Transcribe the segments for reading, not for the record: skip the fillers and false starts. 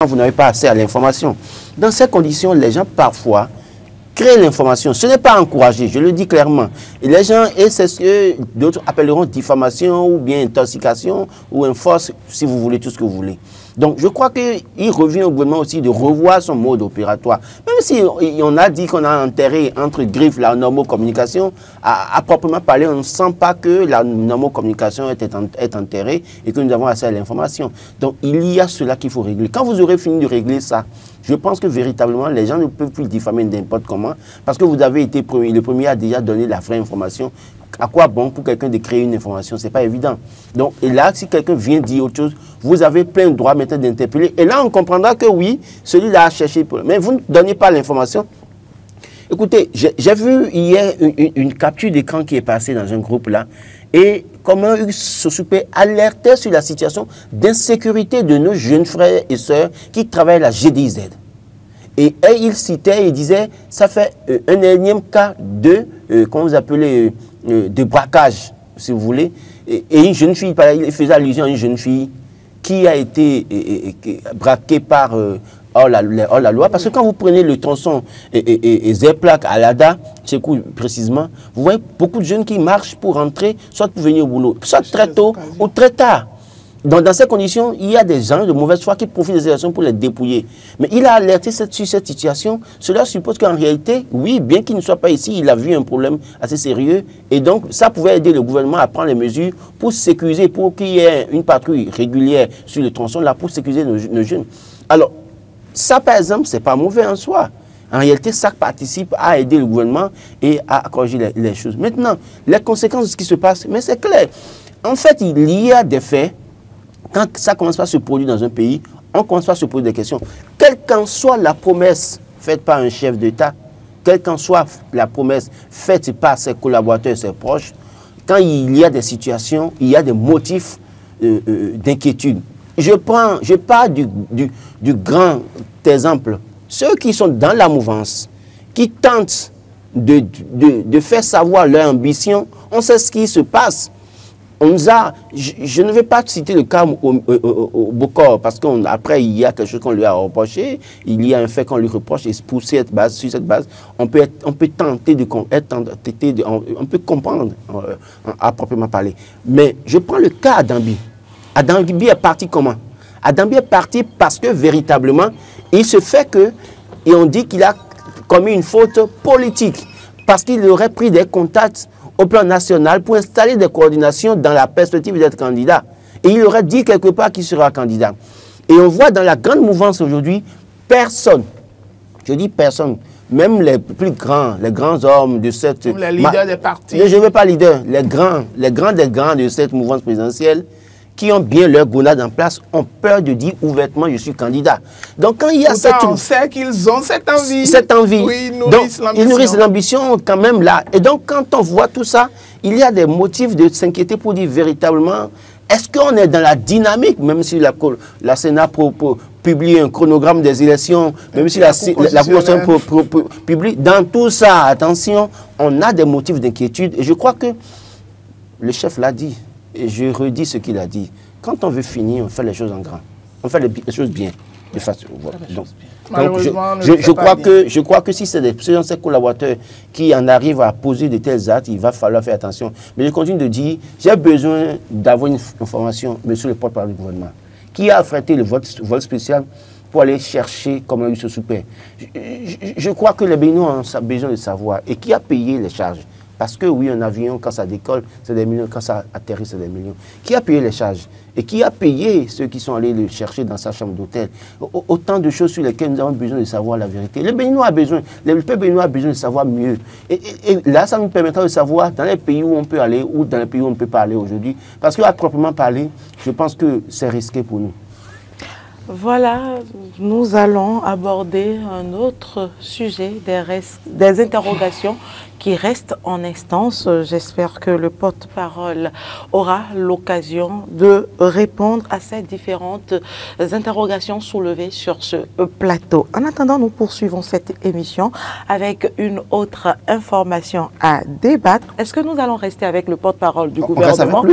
vous n'avez pas accès à l'information. Dans ces conditions, les gens parfois créent l'information. Ce n'est pas encouragé, je le dis clairement. Et les gens, et c'est ce que d'autres appelleront diffamation ou bien intoxication ou force, si vous voulez, tout ce que vous voulez. Donc, je crois qu'il revient au gouvernement aussi de revoir son mode opératoire. Même si on a dit qu'on a enterré entre griffes la normocommunication, à proprement parler, on ne sent pas que la normocommunication est enterrée et que nous avons accès à l'information. Donc, il y a cela qu'il faut régler. Quand vous aurez fini de régler ça, je pense que véritablement, les gens ne peuvent plus diffamer n'importe comment parce que vous avez été le premier à déjà donner la vraie information. À quoi bon pour quelqu'un de créer une information? Ce n'est pas évident. Donc, et là, si quelqu'un vient dire autre chose, vous avez plein de droits maintenant d'interpeller. Et là, on comprendra que oui, celui-là a cherché. Mais vous ne donnez pas l'information. Écoutez, j'ai vu hier une capture d'écran qui est passée dans un groupe là. Et comment Sosupe alertait sur la situation d'insécurité de nos jeunes frères et sœurs qui travaillent à la GDZ. Et il citait, il disait, ça fait un énième cas de, comment vous appelez, de braquage, si vous voulez. Et une jeune fille, il faisait allusion à une jeune fille qui a été braquée par hors la loi. Parce que quand vous prenez le tronçon Zerplac à Lada, c'est cool précisément, vous voyez beaucoup de jeunes qui marchent pour rentrer, soit pour venir au boulot, soit très tôt ou très tard. Donc, dans ces conditions, il y a des gens de mauvaise foi qui profitent des situations pour les dépouiller. Mais il a alerté sur cette situation. Cela suppose qu'en réalité, oui, bien qu'il ne soit pas ici, il a vu un problème assez sérieux. Et donc, ça pouvait aider le gouvernement à prendre les mesures pour sécuriser, pour qu'il y ait une patrouille régulière sur le tronçon là, pour sécuriser nos jeunes. Alors, ça, par exemple, ce n'est pas mauvais en soi. En réalité, ça participe à aider le gouvernement et à corriger les choses. Maintenant, les conséquences de ce qui se passe, mais c'est clair. En fait, il y a des faits. Quand ça commence à se produire dans un pays, on commence à se poser des questions. Quelle qu'en soit la promesse faite par un chef d'État, quelle qu'en soit la promesse faite par ses collaborateurs, ses proches, quand il y a des situations, il y a des motifs d'inquiétude. Je parle du grand exemple. Ceux qui sont dans la mouvance, qui tentent de faire savoir leur ambition, on sait ce qui se passe. On nous a, je ne vais pas citer le cas au Bokor, parce qu'après, il y a quelque chose qu'on lui a reproché, il y a un fait qu'on lui reproche, et sur cette base, on peut tenter on peut comprendre à proprement parler. Mais je prends le cas Adambi. Adambi est parti comment? Adambi est parti parce que véritablement, il se fait que, et on dit qu'il a commis une faute politique, parce qu'il aurait pris des contacts au plan national pour installer des coordinations dans la perspective d'être candidat. Et il aurait dit quelque part qu'il sera candidat. Et on voit dans la grande mouvance aujourd'hui, personne, je dis personne, même les plus grands, les grands hommes de cette... Les leaders des partis. Je ne veux pas leader, les grands des grands de cette mouvance présidentielle, qui ont bien leur gonade en place, ont peur de dire ouvertement je suis candidat. Donc quand il y a on sait qu'ils ont cette envie. Cette envie. Oui, ils nourrissent l'ambition quand même là. Et donc quand on voit tout ça, il y a des motifs de s'inquiéter pour dire véritablement, est-ce qu'on est dans la dynamique, même si la Sénat publie un chronogramme des élections, même si la Constitution publie, dans tout ça, attention, on a des motifs d'inquiétude. Et je crois que le chef l'a dit. Et je redis ce qu'il a dit. Quand on veut finir, on fait les choses en grand. On fait les choses bien. De façon, voilà. Donc, je crois que si c'est ces collaborateurs qui en arrivent à poser de tels actes, il va falloir faire attention. Mais je continue de dire, j'ai besoin d'avoir une information, monsieur le porte-parole du gouvernement, qui a affrété le vol spécial pour aller chercher comme il se soupait. Je crois que les Béninois ont besoin de savoir. Et qui a payé les charges? Parce que oui, un avion, quand ça décolle, c'est des millions. Quand ça atterrit, c'est des millions. Qui a payé les charges? Et qui a payé ceux qui sont allés le chercher dans sa chambre d'hôtel? Autant de choses sur lesquelles nous avons besoin de savoir la vérité. Le Béninois a besoin, le peuple béninois a besoin de savoir mieux. Et là, ça nous permettra de savoir dans les pays où on peut aller ou dans les pays où on ne peut pas aller aujourd'hui. Parce qu'à proprement parler, je pense que c'est risqué pour nous. Voilà, nous allons aborder un autre sujet, des interrogations qui reste en instance. J'espère que le porte-parole aura l'occasion de répondre à ces différentes interrogations soulevées sur ce plateau. En attendant, nous poursuivons cette émission avec une autre information à débattre. Est-ce que nous allons rester avec le porte-parole du gouvernement?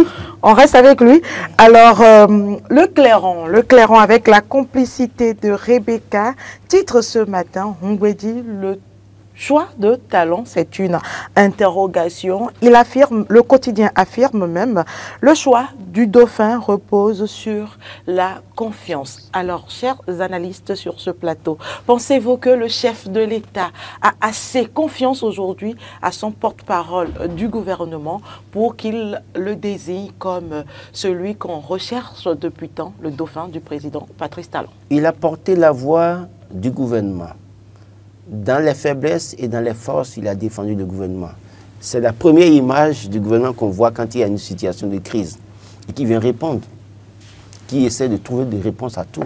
On reste avec lui. Alors, le clairon avec la complicité de Rebecca, titre ce matin, Ngwedi, le choix de talent, c'est une interrogation. Il affirme, le quotidien affirme même, le choix du dauphin repose sur la confiance. Alors, chers analystes sur ce plateau, pensez-vous que le chef de l'État a assez confiance aujourd'hui à son porte-parole du gouvernement pour qu'il le désigne comme celui qu'on recherche depuis tant, le dauphin du président Patrice Talon? Il a porté la voix du gouvernement. Dans les faiblesses et dans les forces, il a défendu le gouvernement. C'est la première image du gouvernement qu'on voit quand il y a une situation de crise et qui vient répondre, qui essaie de trouver des réponses à tout.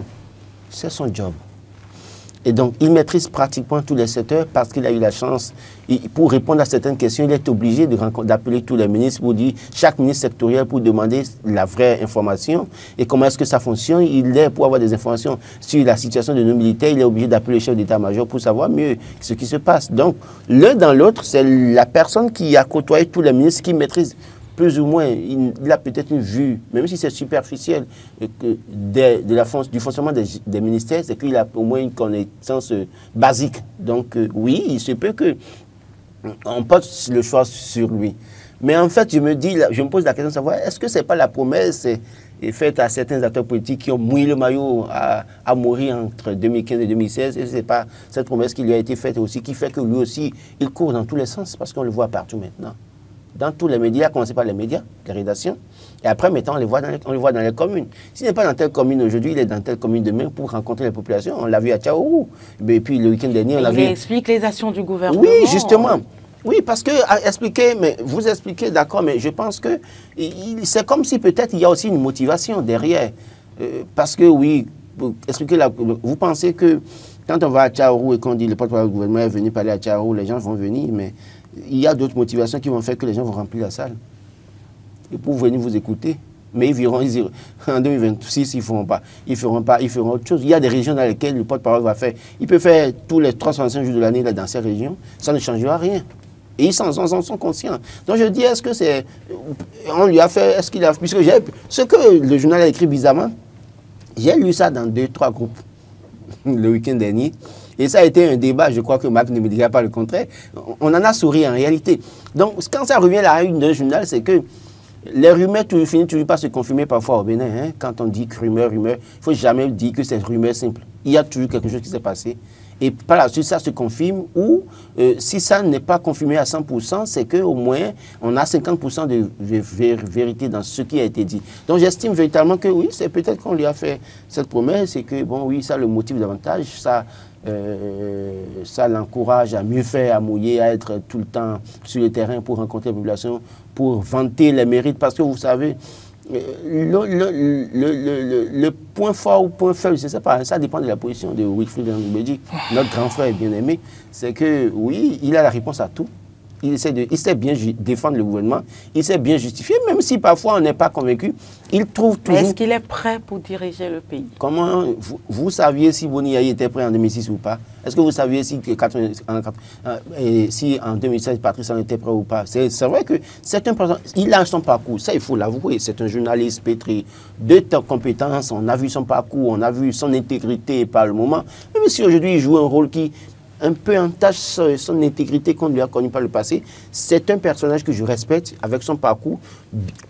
C'est son job. Et donc, il maîtrise pratiquement tous les secteurs parce qu'il a eu la chance. Pour répondre à certaines questions, il est obligé d'appeler tous les ministres pour dire, chaque ministre sectoriel pour demander la vraie information et comment est-ce que ça fonctionne. Il est, pour avoir des informations sur la situation de nos militaires, il est obligé d'appeler le chef d'état-major pour savoir mieux ce qui se passe. Donc, l'un dans l'autre, c'est la personne qui a côtoyé tous les ministres qui maîtrise plus ou moins, il a peut-être une vue, même si c'est superficiel, du fonctionnement des ministères, c'est qu'il a au moins une connaissance basique. Donc oui, il se peut qu'on porte le choix sur lui. Mais en fait, je me pose la question de savoir, est-ce que ce n'est pas la promesse faite à certains acteurs politiques qui ont mouillé le maillot à mourir entre 2015 et 2016, et ce n'est pas cette promesse qui lui a été faite aussi, qui fait que lui aussi, il court dans tous les sens, parce qu'on le voit partout maintenant. Dans tous les médias, à commencer par les médias, les rédactions, et après, maintenant, on le voit dans les communes. S'il n'est pas dans telle commune aujourd'hui, il est dans telle commune demain pour rencontrer les populations. On l'a vu à Tchaourou. Et puis, le week-end dernier, on l'a vu... Il explique les actions du gouvernement. Oui, justement. Oui, parce que expliquer, mais vous expliquez, d'accord, mais je pense que c'est comme si peut-être il y a aussi une motivation derrière. Parce que, oui, expliquer vous pensez que quand on va à Tchaourou et qu'on dit le porte-parole du gouvernement est venu parler à Tchaourou, les gens vont venir, mais... Il y a d'autres motivations qui vont faire que les gens vont remplir la salle. Et pour venir vous écouter. Mais ils iront, en 2026, ils ne feront pas, ils feront autre chose. Il y a des régions dans lesquelles le porte-parole va faire. Il peut faire tous les 365 jours de l'année dans ces régions. Ça ne changera rien. Et ils sont conscients. Donc je dis, est-ce que c'est... On lui a fait... Est-ce qu'il a... Puisque ce que le journal a écrit bizarrement, j'ai lu ça dans 2-3 groupes le week-end dernier. Et ça a été un débat, je crois que Marc ne me dira pas le contraire. On en a souri en réalité. Donc, quand ça revient à la une d'un journal, c'est que les rumeurs finissent toujours par se confirmer parfois au Bénin. Hein. Quand on dit rumeur, il ne faut jamais dire que c'est rumeur simple. Il y a toujours quelque chose qui s'est passé. Et par la suite, ça se confirme ou si ça n'est pas confirmé à 100%, c'est qu'au moins, on a 50% de vérité dans ce qui a été dit. Donc, j'estime véritablement que oui, c'est peut-être qu'on lui a fait cette promesse et que, bon, oui, ça le motive davantage, ça l'encourage à mieux faire, à mouiller, à être tout le temps sur le terrain pour rencontrer la population, pour vanter les mérites. Parce que vous savez, le point fort ou point faible, je ne sais pas, ça dépend de la position de Wilfried Ngwedi, notre grand frère bien-aimé, c'est que oui, il a la réponse à tout. Il sait bien défendre le gouvernement, il sait bien justifier, même si parfois on n'est pas convaincu, il trouve toujours... Est-ce qu'il est prêt pour diriger le pays? Comment vous saviez si Boni Yayi était prêt en 2006 ou pas? Est-ce que vous saviez si en 2016 Patrice Talon était prêt ou pas? C'est vrai que c'est un président, il a son parcours, ça il faut l'avouer, c'est un journaliste pétri de compétences, on a vu son parcours, on a vu son intégrité par le moment, même si aujourd'hui il joue un rôle qui un peu entache son intégrité qu'on lui a connue par le passé. C'est un personnage que je respecte avec son parcours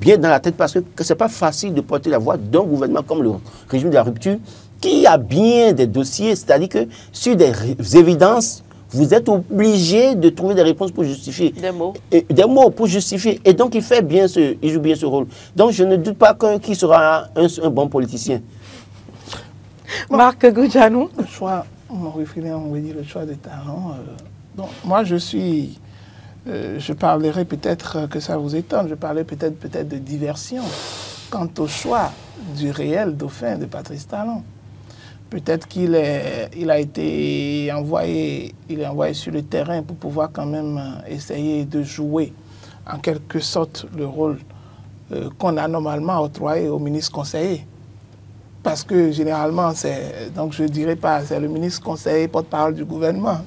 bien dans la tête parce que ce n'est pas facile de porter la voix d'un gouvernement comme le régime de la rupture qui a bien des dossiers, c'est-à-dire que sur des évidences, vous êtes obligé de trouver des réponses pour justifier. Des mots. Des mots pour justifier. Et donc, il joue bien ce rôle. Donc, je ne doute pas qu'il sera un bon politicien. Marc Goudjanou. Le choix... On va dire le choix des talents. Donc, moi, je parlerai peut-être que ça vous étonne, je parlerai peut-être de diversion quant au choix du réel dauphin de Patrice Talon. peut-être qu'il a été envoyé, il est envoyé sur le terrain pour pouvoir quand même essayer de jouer en quelque sorte le rôle qu'on a normalement octroyé au ministre conseiller. Parce que généralement, donc je ne dirais pas, c'est le ministre conseiller, porte-parole du gouvernement.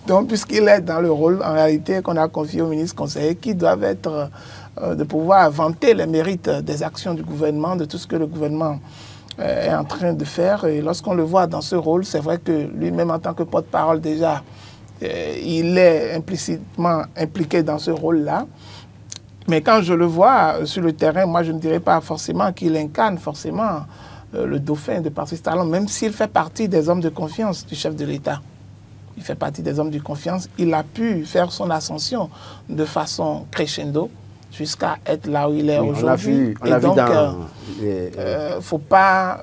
Donc, puisqu'il est dans le rôle, en réalité, qu'on a confié au ministre conseiller, qui doivent être de pouvoir vanter les mérites des actions du gouvernement, de tout ce que le gouvernement est en train de faire. Et lorsqu'on le voit dans ce rôle, c'est vrai que lui-même, en tant que porte-parole déjà, il est implicitement impliqué dans ce rôle-là. Mais quand je le vois sur le terrain, moi, je ne dirais pas forcément qu'il incarne forcément le dauphin de Patrice Talon, même s'il fait partie des hommes de confiance du chef de l'État. Il fait partie des hommes de confiance. Il a pu faire son ascension de façon crescendo jusqu'à être là où il est aujourd'hui. On l'a vu dans faut pas...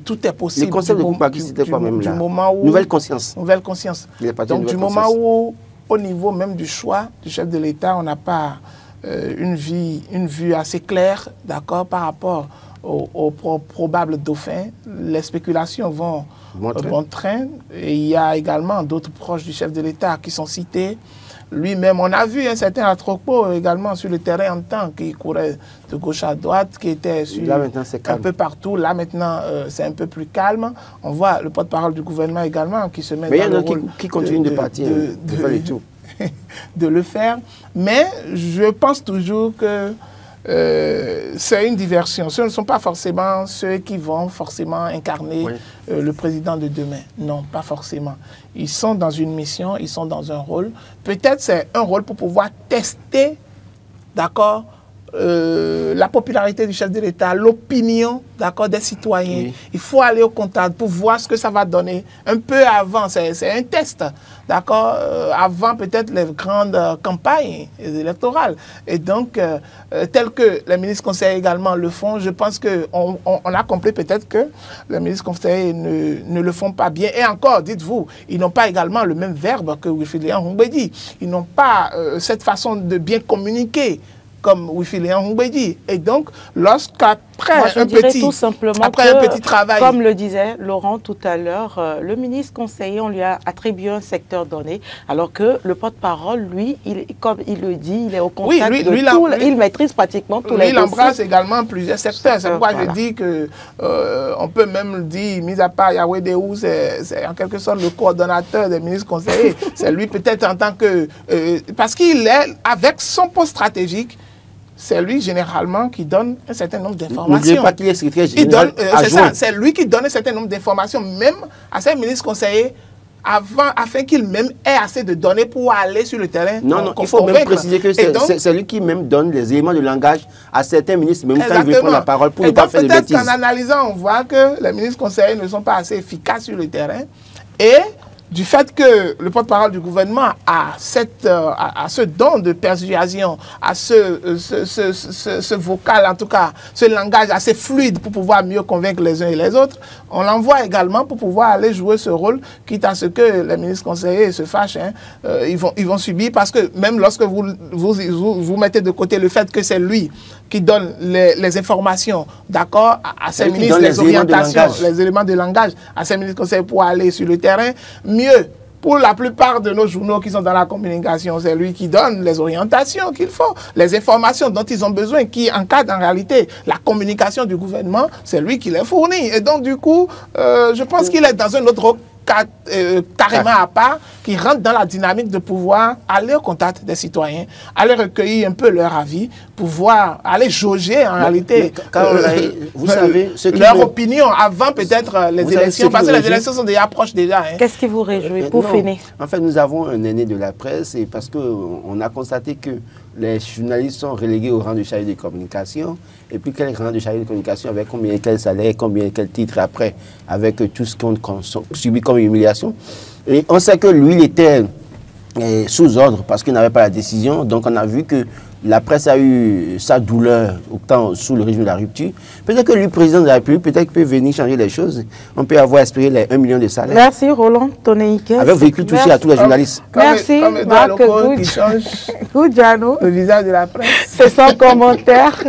tout est possible. Le concept de Koupaki, c'était quoi même là? Moment où, nouvelle conscience. Nouvelle conscience. Donc du moment où, au niveau même du choix du chef de l'État, on n'a pas une vue assez claire, d'accord, par rapport au probable dauphin. Les spéculations vont bon train. Et il y a également d'autres proches du chef de l'État qui sont cités. Lui-même, on a vu un certain Atrokpo également sur le terrain en temps, qui courait de gauche à droite, qui était un peu partout. Là, maintenant, c'est un peu plus calme. On voit le porte-parole du gouvernement également qui se met dans le rôle qui continue de partir, de faire le tout. de le faire. Mais je pense toujours que c'est une diversion. Ce ne sont pas forcément ceux qui vont forcément incarner le président de demain. Non, pas forcément. Ils sont dans une mission, ils sont dans un rôle. Peut-être c'est un rôle pour pouvoir tester, d'accord, la popularité du chef de l'État, l'opinion, d'accord, des citoyens. Oui. Il faut aller au contact pour voir ce que ça va donner. Un peu avant, c'est un test, d'accord, avant peut-être les grandes campagnes électorales. Et donc, tel que les ministres conseillers également le font, je pense qu'on a compris peut-être que les ministres conseillers ne le font pas bien. Et encore, dites-vous, ils n'ont pas également le même verbe que Wilfried Ongbedi. Ils n'ont pas cette façon de bien communiquer comme Wilfried Ongbedi. Et donc, lorsqu'après un petit travail... Comme le disait Laurent tout à l'heure, le ministre conseiller, on lui a attribué un secteur donné, alors que le porte-parole, lui, comme il le dit, il est au contact de tout, il maîtrise pratiquement tous les dossiers. Il embrasse également plusieurs secteurs. C'est pourquoi je dis que on peut même dire, mis à part Yahweh Déhou, c'est en quelque sorte le coordonnateur des ministres conseillers. C'est lui peut-être en tant que... parce qu'il est, avec son poste stratégique, c'est lui généralement qui donne un certain nombre d'informations. N'oubliez pas qu'il est secrétaire général adjoint. C'est lui qui donne un certain nombre d'informations, même à ses ministres conseillers, afin qu'il même ait assez de données pour aller sur le terrain. Non, il faut même préciser que c'est lui qui même donne les éléments de langage à certains ministres, même quand il veut prendre la parole pour ne pas faire de bêtises. Peut-être qu'en analysant, on voit que les ministres conseillers ne sont pas assez efficaces sur le terrain. Et du fait que le porte-parole du gouvernement a ce don de persuasion, a ce vocal, en tout cas, ce langage assez fluide pour pouvoir mieux convaincre les uns et les autres, on l'envoie également pour pouvoir aller jouer ce rôle, quitte à ce que les ministres conseillers se fâchent. Hein, ils vont subir, parce que même lorsque vous mettez de côté le fait que c'est lui qui donne les informations, d'accord, à ses ministres, les orientations, les éléments de langage, à ses ministres conseillers pour aller sur le terrain, mieux, pour la plupart de nos journaux qui sont dans la communication, c'est lui qui donne les orientations qu'il faut, les informations dont ils ont besoin, qui encadrent en réalité la communication du gouvernement, c'est lui qui les fournit. Et donc, du coup, je pense qu'il est dans un autre carrément à part, qui rentre dans la dynamique de pouvoir aller au contact des citoyens, aller recueillir un peu leur avis, pouvoir aller jauger en réalité vous savez, leur opinion avant peut-être les élections, parce que les élections sont déjà proches déjà. Hein. Qu'est-ce qui vous réjouit pour finir? En fait, nous avons un aîné de la presse, et parce qu'on a constaté que les journalistes sont relégués au rang de chargé de communication, et puis quel rang de chargé de communication, avec combien, quel salaire, combien, quel titre après, avec tout ce qu'on subit comme humiliation. Et on sait que lui, il était sous ordre parce qu'il n'avait pas la décision. Donc on a vu que la presse a eu sa douleur autant sous le régime de la rupture. Peut-être que lui, président de la République, peut-être qu'il peut venir changer les choses. On peut avoir espéré les 1 million de salaires. Merci Roland Toneike. Avec véhicule touché à tous les journalistes. Merci Marc Goudjano. Le visage de la presse. C'est son commentaire.